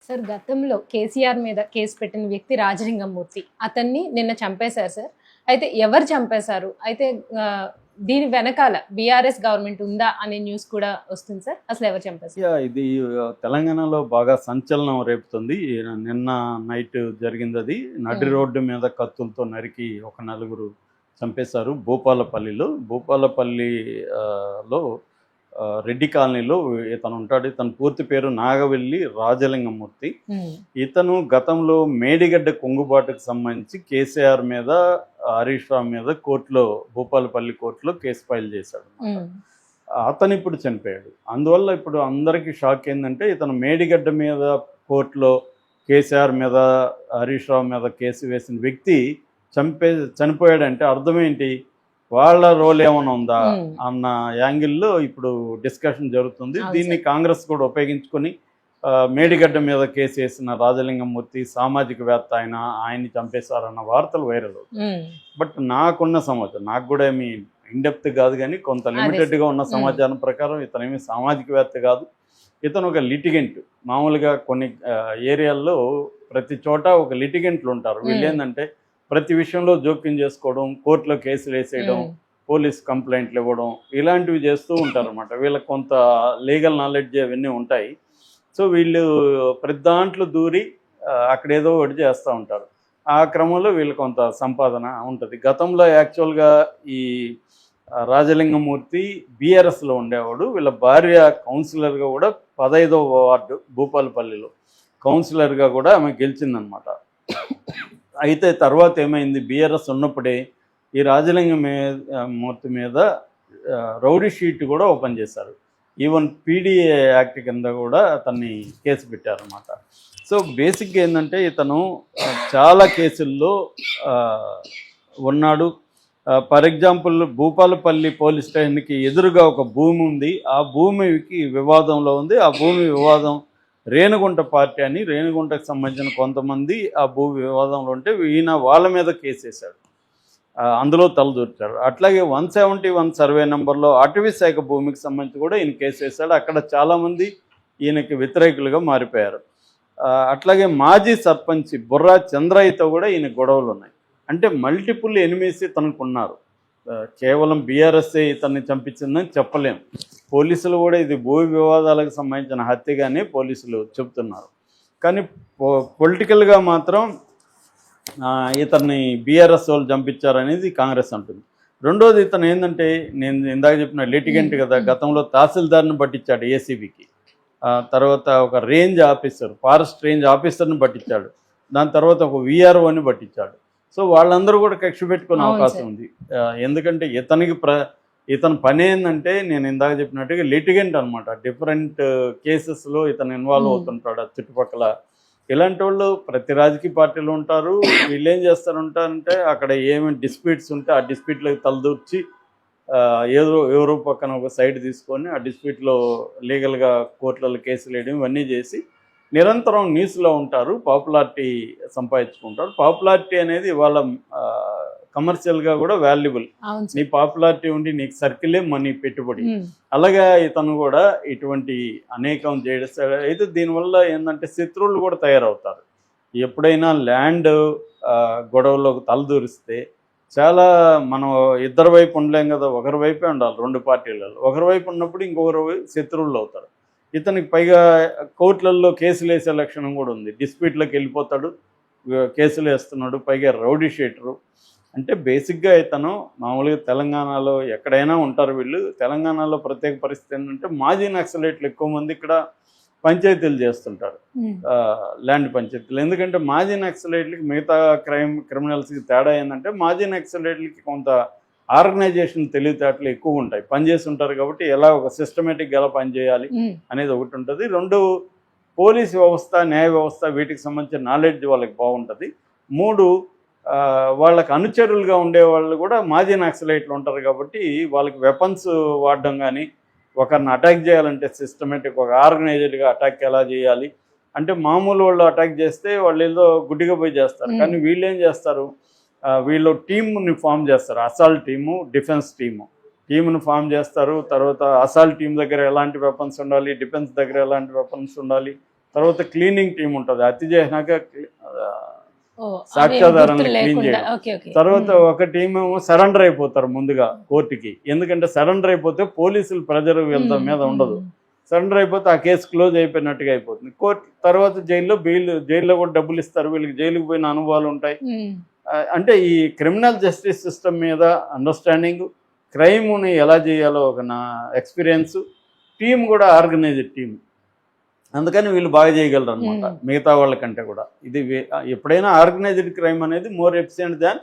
Sir గతంలో కేసీఆర్ మీద case పెట్టిన వ్యక్తి రాజలింగమూర్తి. అతన్ని నిన్న చంపేశారు సార్. అయితే ఎవరు చంపేశారు? అయితే దీని వెనకాల బీఆర్ఎస్ గవర్నమెంట్ ఉందా అనే న్యూస్ కూడా వస్తుంది సార్. అసలు ఎవరు చంపేశారు? ఇది తెలంగాణలో బాగా సంచలనం రేపుతుంది. నిన్న నైట్ జరిగింది అది. నడి రోడ్డు మీద కత్తులతో నరికి ఒక నలుగురు చంపేశారు భూపాలపల్లిలో. భూపాలపల్లిలో రెడ్డి కాలనీలో ఇతను ఉంటాడు. ఇతను పూర్తి పేరు నాగవెల్లి రాజలింగమూర్తి. ఇతను గతంలో మేడిగడ్డ కుంగుబాటుకు సంబంధించి కేసీఆర్ మీద, హరీష్ రావు మీద కోర్టులో, భూపాలపల్లి కోర్టులో కేసు ఫైల్ చేశాడు. అతను ఇప్పుడు చనిపోయాడు. అందువల్ల ఇప్పుడు అందరికీ షాక్ ఏంటంటే, ఇతను మేడిగడ్డ మీద కోర్టులో కేసీఆర్ మీద, హరీష్ రావు మీద కేసు వేసిన వ్యక్తి చనిపోయాడంటే అర్థం ఏంటి? వాళ్ళ రోల్ ఏమైనా ఉందా అన్న యాంగిల్లో ఇప్పుడు డిస్కషన్ జరుగుతుంది. దీన్ని కాంగ్రెస్ కూడా ఉపయోగించుకొని మేడిగడ్డ మీద కేసు వేసిన రాజలింగమూర్తి సామాజికవేత్త ఆయన్ని చంపేశారన్న వార్తలు వైరల్ అవుతాయి. బట్ నాకున్న సమాచారం, నాకు కూడా ఏమి ఇన్డెప్త్ కాదు కానీ కొంత లిమిటెడ్గా ఉన్న సమాచారం ప్రకారం ఇతనేమి సామాజికవేత్త కాదు. ఇతను ఒక లిటిగెంట్. మామూలుగా కొన్ని ఏరియాల్లో ప్రతి చోట ఒక లిటిగెంట్లు ఉంటారు. వీళ్ళు ఏంటంటే ప్రతి విషయంలో జోక్యం చేసుకోవడం, కోర్టులో కేసులు వేసేయడం, పోలీస్ కంప్లైంట్లు ఇవ్వడం, ఇలాంటివి చేస్తూ ఉంటారు అన్నమాట. వీళ్ళకి కొంత లీగల్ నాలెడ్జ్ అవన్నీ ఉంటాయి. సో వీళ్ళు ప్రతి దాంట్లో దూరి అక్కడేదో ఒకటి చేస్తూ ఉంటారు. ఆ క్రమంలో వీళ్ళు కొంత సంపాదన ఉంటుంది. గతంలో యాక్చువల్గా ఈ రాజలింగమూర్తి బీఆర్ఎస్లో ఉండేవాడు. వీళ్ళ భార్య కౌన్సిలర్గా కూడా 15వ వార్డు భూపాలపల్లిలో కౌన్సిలర్గా కూడా ఆమె గెలిచిందనమాట. అయితే తర్వాత ఏమైంది, బీఆర్ఎస్ ఉన్నప్పుడే ఈ రాజలింగమూర్తి మీద రౌడీ షీట్ కూడా ఓపెన్ చేశారు. ఈవెన్ పీడీఏ యాక్ట్ కింద కూడా అతన్ని కేసు పెట్టారన్నమాట. సో బేసిక్గా ఏంటంటే ఇతను చాలా కేసుల్లో ఉన్నాడు. ఫర్ ఎగ్జాంపుల్ భూపాలపల్లి పోలీస్ స్టేషన్కి ఎదురుగా ఒక భూమి ఉంది. ఆ భూమికి వివాదంలో ఉంది. ఆ భూమి వివాదం రేణుగుంట పార్టీ అని, రేణుగుంటకు సంబంధించిన కొంతమంది ఆ భూ వివాదంలో ఉంటే ఈయన వాళ్ళ మీద కేసు వేశాడు. అందులో తలదూర్చాడు. అట్లాగే 171 సర్వే నెంబర్లో అటవీ శాఖ భూమికి సంబంధించి కూడా ఈయన కేసు వేశాడు. అక్కడ చాలామంది ఈయనకి వ్యతిరేకులుగా మారిపోయారు. అట్లాగే మాజీ సర్పంచ్ బుర్రా చంద్రయ్యతో కూడా ఈయన గొడవలు ఉన్నాయి. అంటే మల్టిపుల్ ఎనిమీస్ తనకు ఉన్నారు. కేవలం బీఆర్ఎస్ఏ ఇతన్ని చంపించిందని చెప్పలేం. పోలీసులు కూడా ఇది భూ వివాదాలకు సంబంధించిన హత్యగానే పోలీసులు చెబుతున్నారు. కానీ పొలిటికల్గా మాత్రం ఇతన్ని బీఆర్ఎస్ వాళ్ళు చంపించారనేది కాంగ్రెస్ అంటుంది. రెండోది, ఇతను ఏంటంటే నేను ఇందాక చెప్పిన లిటిగెంట్ కదా, గతంలో తహసీల్దార్ని పట్టించాడు ఏసీబీకి. తర్వాత ఒక రేంజ్ ఆఫీసర్, ఫారెస్ట్ రేంజ్ ఆఫీసర్ని పట్టించాడు. దాని తర్వాత ఒక వీఆర్ఓని పట్టించాడు. సో వాళ్ళందరూ కూడా కక్ష పెట్టుకునే అవకాశం ఉంది. ఎందుకంటే ఇతని పని ఏంటంటే నేను ఇందాక చెప్పినట్టుగా లిటిగెంట్ అనమాట. డిఫరెంట్ కేసెస్లో ఇతను ఇన్వాల్వ్ అవుతుంటాడు. చుట్టుపక్కల ఇలాంటి వాళ్ళు ప్రతి రాజకీయ పార్టీలు ఉంటారు. వీళ్ళు ఏం చేస్తారంటే అక్కడ ఏమేమి డిస్ప్యూట్స్ ఉంటే ఆ డిస్ప్యూట్లకు తలదూర్చి ఎవరో పక్కన ఒక సైడ్ తీసుకొని ఆ డిస్ప్యూట్లో లీగల్గా కోర్టులలో కేసులు వేయడం ఇవన్నీ చేసి నిరంతరం న్యూస్లో ఉంటారు. పాపులారిటీ సంపాదించుకుంటారు. పాపులారిటీ అనేది వాళ్ళ కమర్షియల్గా కూడా వాల్యుబుల్. నీ పాపులారిటీ ఉండి నీకు సర్కిలే మనీ పెట్టుబడి. అలాగే ఇతను కూడా ఇటువంటి అనేకం చేస్తాడు. అయితే దీనివల్ల ఏంటంటే శత్రువులు కూడా తయారవుతారు. ఎప్పుడైనా ల్యాండ్ గొడవలోకి తలదూరిస్తే చాలా మనం ఇద్దరు వైపు ఉండలేం కదా, ఒకరి వైపే ఉండాలి. రెండు పార్టీలలో ఒకరి వైపు ఉన్నప్పుడు ఇంకొకరు శత్రువులు అవుతారు. ఇతనికి పైగా కోర్టులలో కేసులు వేసే లక్షణం కూడా ఉంది. డిస్ప్యూట్లోకి వెళ్ళిపోతాడు, కేసులు వేస్తున్నాడు, పైగా రౌడీ షీటరు. అంటే బేసిక్గా ఇతను మామూలుగా తెలంగాణలో ఎక్కడైనా ఉంటారు వీళ్ళు. తెలంగాణలో ప్రత్యేక పరిస్థితి ఏంటంటే మాజీ నక్సలైట్లు ఎక్కువ మంది ఇక్కడ పంచాయతీలు చేస్తుంటారు, ల్యాండ్ పంచాయతీలు. ఎందుకంటే మాజీ నక్సలైట్లకి మిగతా క్రిమినల్స్కి తేడా ఏంటంటే మాజీ నక్సలైట్లకి కొంత ఆర్గనైజేషన్ తెలివితేటలు ఎక్కువ ఉంటాయి. పనిచేసి ఉంటారు కాబట్టి ఎలా ఒక సిస్టమేటిక్గా ఎలా పనిచేయాలి అనేది ఒకటి ఉంటుంది. రెండు, పోలీస్ వ్యవస్థ, న్యాయ వ్యవస్థ వీటికి సంబంధించిన నాలెడ్జ్ వాళ్ళకి బాగుంటుంది. మూడు, వాళ్ళకి అనుచరులుగా ఉండే వాళ్ళు కూడా మాజీ నక్సలైట్లు ఉంటారు కాబట్టి వాళ్ళకి వెపన్స్ వాడడం కానీ, ఒకరిని అటాక్ చేయాలంటే సిస్టమేటిక్ ఒక ఆర్గనైజ్డ్గా అటాక్ ఎలా చేయాలి అంటే, మామూలు వాళ్ళు అటాక్ చేస్తే వాళ్ళు ఏదో గుడ్డిగా పోయి చేస్తారు. కానీ వీళ్ళు ఏం చేస్తారు, వీళ్ళు టీమ్ని ఫామ్ చేస్తారు. అసాల్ట్ టీము, డిఫెన్స్ టీమును ఫామ్ చేస్తారు. తర్వాత అసాల్ట్ టీం దగ్గర ఎలాంటి వెపన్స్ ఉండాలి, డిఫెన్స్ దగ్గర ఎలాంటి వెపన్స్ ఉండాలి, తర్వాత క్లీనింగ్ టీం ఉంటుంది, హత్య చేసినాక ఓ, అవి సాక్ష్యాధారాలను గుర్తులు క్లీన్ లేకుండా. చేయడం. Okay, okay. తర్వాత ఒక టీం ఏమో సరెండర్ అయిపోతారు ముందుగా కోర్టుకి, ఎందుకంటే సరెండర్ అయిపోతే పోలీసులు ప్రెజర్ వీళ్ళ మీద ఉండదు. సరెండర్ అయిపోతే ఆ కేసు క్లోజ్ అయిపోయినట్టుగా అయిపోతుంది. కోర్టు తర్వాత జైల్లో కూడా డబ్బులు ఇస్తారు, వీళ్ళకి జైలుకి పోయిన అనుభవాలు ఉంటాయి. అంటే ఈ క్రిమినల్ జస్టిస్ సిస్టమ్ మీద అండర్స్టాండింగ్, క్రైమ్ని ఎలా చేయాలో ఒక నా ఎక్స్పీరియన్స్, టీం కూడా ఆర్గనైజ్డ్ టీం, అందుకని వీళ్ళు బాగా చేయగలరు అనమాట మిగతా వాళ్ళకంటే కూడా. ఇది ఎప్పుడైనా ఆర్గనైజ్డ్ క్రైమ్ అనేది మోర్ ఎఫిషియెంట్ దాన్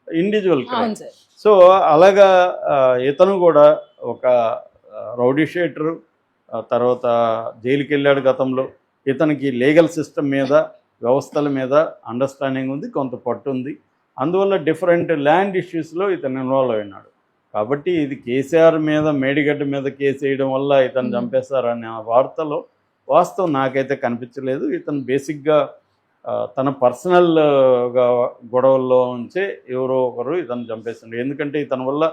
ఇండివిజువల్ క్రైమ్. సో అలాగా ఇతను కూడా ఒక రౌడీ షీటరు, తర్వాత జైలుకి వెళ్ళాడు గతంలో. ఇతనికి లీగల్ సిస్టమ్ మీద, వ్యవస్థల మీద అండర్స్టాండింగ్ ఉంది, కొంత పట్టు ఉంది. అందువల్ల డిఫరెంట్ ల్యాండ్ ఇష్యూస్లో ఇతను ఇన్వాల్వ్ అయినాడు. కాబట్టి ఇది కేసీఆర్ మీద, మేడిగడ్డ మీద కేసు వేయడం వల్ల ఇతను చంపేస్తారనే వార్తలో వాస్తవం నాకైతే కనిపించలేదు. ఇతను బేసిక్గా తన పర్సనల్గా గొడవల్లో ఉంచే ఎవరో ఒకరు ఇతను చంపేస్తుండే. ఎందుకంటే ఇతని వల్ల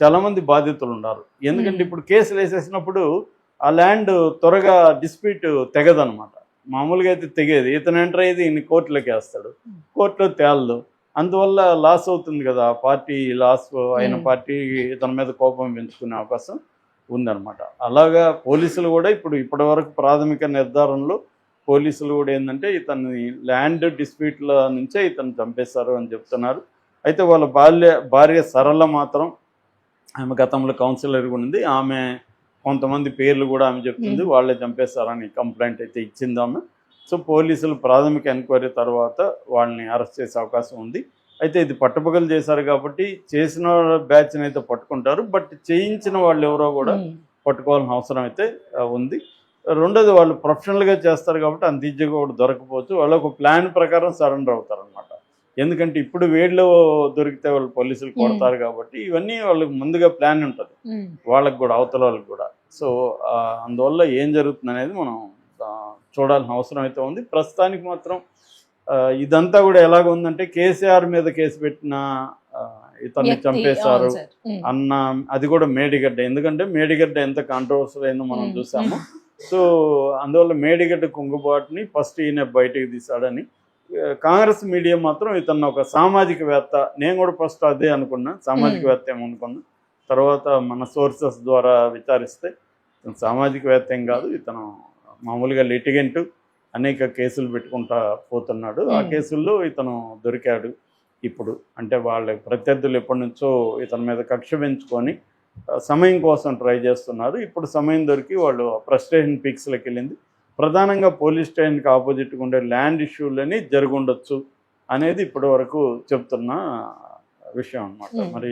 చాలామంది బాధితులు ఉన్నారు. ఎందుకంటే ఇప్పుడు కేసులు వేసేసినప్పుడు ఆ ల్యాండ్ త్వరగా డిస్ప్యూట్ తెగదనమాట. మామూలుగా అయితే తెగేది, ఇతను ఎంటర్ అయ్యేది ఇన్ని కోర్టులోకి వేస్తాడు, కోర్టులో తేలదు. అందువల్ల లాస్ అవుతుంది కదా, పార్టీ లాస్ అయిన పార్టీ ఇతని మీద కోపం పెంచుకునే అవకాశం ఉందన్నమాట. అలాగా పోలీసులు కూడా ఇప్పటి వరకు ప్రాథమిక నిర్ధారణలో పోలీసులు కూడా ఏంటంటే ఇతన్ని ల్యాండ్ డిస్ప్యూట్ల నుంచే ఇతను చంపేశారు అని చెప్తున్నారు. అయితే వాళ్ళ భార్య సరళ మాత్రం, ఆమె గతంలో కౌన్సిలర్ కూడా ఉంది, ఆమె కొంతమంది పేర్లు కూడా ఆమె చెప్తుంది వాళ్ళే చంపేశారని కంప్లైంట్ అయితే ఇచ్చింది ఆమె. సో పోలీసులు ప్రాథమిక ఎంక్వైరీ తర్వాత వాళ్ళని అరెస్ట్ చేసే అవకాశం ఉంది. అయితే ఇది పట్టుపగలు చేశారు కాబట్టి చేసిన బ్యాచ్ని అయితే పట్టుకుంటారు, బట్ చేయించిన వాళ్ళు ఎవరో కూడా పట్టుకోవాల్సిన అవసరం అయితే ఉంది. రెండోది వాళ్ళు ప్రొఫెషనల్గా చేస్తారు కాబట్టి అంత ఈజీగా కూడా దొరకపోవచ్చు, వాళ్ళు ఒక ప్లాన్ ప్రకారం సరెండర్ అవుతారనమాట. ఎందుకంటే ఇప్పుడు వీళ్ళు దొరికితే వాళ్ళు పోలీసులు కొడతారు కాబట్టి ఇవన్నీ వాళ్ళకి ముందుగా ప్లాన్ ఉంటుంది, వాళ్ళకి కూడా, అవతల వాళ్ళకి కూడా. సో అందువల్ల ఏం జరుగుతుంది అనేది మనం చూడాల్సిన అవసరం అయితే ఉంది. ప్రస్తుతానికి మాత్రం ఇదంతా కూడా ఎలాగ ఉందంటే కేసీఆర్ మీద కేసు పెట్టిన ఇతన్ని చంపేశారు అన్న, అది కూడా మేడిగడ్డ. ఎందుకంటే మేడిగడ్డ ఎంత కాంట్రవర్షియల్ అయిందో మనం చూసాము. సో అందువల్ల మేడిగడ్డ కుంగుబాటుని ఫస్ట్ ఈయన బయటకు తీశాడని కాంగ్రెస్ మీడియా మాత్రం ఇతను ఒక సామాజికవేత్త, నేను కూడా ఫస్ట్ అదే అనుకున్నా, సామాజికవేత్త ఏమనుకున్నా. తర్వాత మన సోర్సెస్ ద్వారా విచారిస్తే ఇతను సామాజికవేత్త ఏం కాదు, ఇతను మామూలుగా లిటిగెంట్, అనేక కేసులు పెట్టుకుంటా పోతున్నాడు. ఆ కేసుల్లో ఇతను దొరికాడు. ఇప్పుడు అంటే వాళ్ళ ప్రత్యర్థులు ఎప్పటి నుంచో ఇతని మీద కక్ష పెంచుకొని సమయం కోసం ట్రై చేస్తున్నారు. ఇప్పుడు సమయం దొరికి వాళ్ళు ఫ్రస్ట్రేషన్ పీక్స్లోకి వెళ్ళింది. ప్రధానంగా పోలీస్ స్టేషన్కి ఆపోజిట్గా ఉండే ల్యాండ్ ఇష్యూలని జరుగుండొచ్చు అనేది ఇప్పటి వరకు చెప్తున్న విషయం అన్నమాట. మరి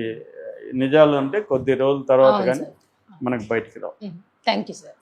నిజాలు అంటే కొద్ది రోజుల తర్వాత కానీ మనకు బయటికి రావు. Thank you sir.